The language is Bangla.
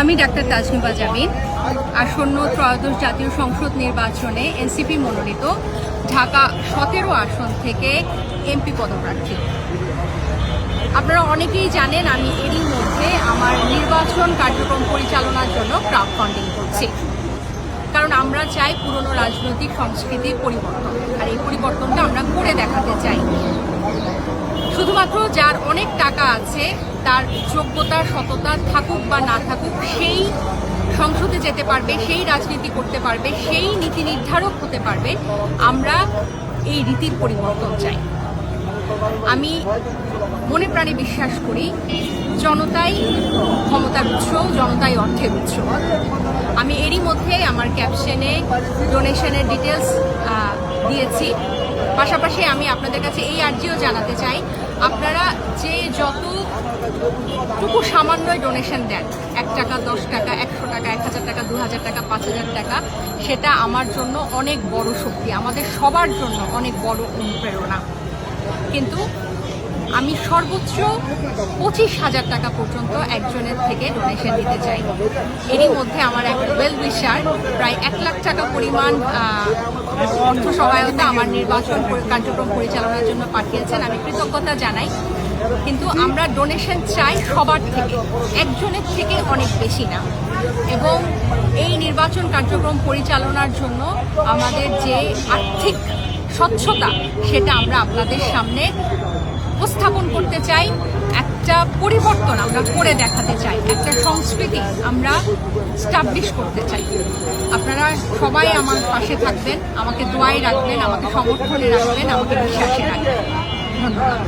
আমি ডাক্তার তাজনিবা জামিন আসন্ন ত্রয়োদশ জাতীয় সংসদ নির্বাচনে এনসিপি মনোনীত ঢাকা 17 আসন থেকে এমপি পদপ্রার্থী। আপনারা অনেকেই জানেন আমি এরই মধ্যে আমার নির্বাচন কার্যক্রম পরিচালনার জন্য ক্রাউড ফান্ডিং করছি, কারণ আমরা চাই পুরনো রাজনৈতিক সংস্কৃতির পরিবর্তন, আর এই পরিবর্তনটা আমরা করে দেখাতে চাই। শুধুমাত্র যার অনেক টাকা আছে, তার যোগ্যতা সততা থাকুক বা না থাকুক, সেই সংসদে যেতে পারবে, সেই রাজনীতি করতে পারবে, সেই নীতি নির্ধারক হতে পারবে। আমরা এই রীতির পরিবর্তন চাই। আমি মনে প্রাণে বিশ্বাস করি জনতাই ক্ষমতার উৎস, জনতাই অর্থের উৎস। আমি এরই মধ্যে আমার ক্যাপশনে ডোনেশনের ডিটেলস দিয়েছি। পাশাপাশি আমি আপনাদের কাছে এই আর্জিও জানাতে চাই, আপনারা যে যতটুকু সামান্যই ডোনেশন দেন, 1 টাকা, 10 টাকা, 100 টাকা, 1000 টাকা, 2000 টাকা, 5000 টাকা, সেটা আমার জন্য অনেক বড় শক্তি, আমাদের সবার জন্য অনেক বড় অনুপ্রেরণা। কিন্তু আমি সর্বোচ্চ 25,000 টাকা পর্যন্ত একজনের থেকে ডোনেশন দিতে চাই। এরই মধ্যে আমার এক ওয়েল উইশার প্রায় 1 লাখ টাকা পরিমাণ অর্থ সহায়তা আমার নির্বাচন কার্যক্রম পরিচালনার জন্য পাঠিয়েছেন। আমি কৃতজ্ঞতা জানাই। কিন্তু আমরা ডোনেশন চাই সবার থেকে, একজনের থেকে অনেক বেশি না। এবং এই নির্বাচন কার্যক্রম পরিচালনার জন্য আমাদের যে আর্থিক স্বচ্ছতা, সেটা আমরা আপনাদের সামনে উপস্থাপন করতে চাই। একটা পরিবর্তন আমরা করে দেখাতে চাই, একটা সংস্কৃতি আমরা স্টাবলিশ করতে চাই। আপনারা সবাই আমার পাশে থাকবেন, আমাকে দোয়ায় রাখবেন, আমাকে সমর্থনে রাখবেন, আমাকে বিশ্বাসে রাখবেন। ধন্যবাদ।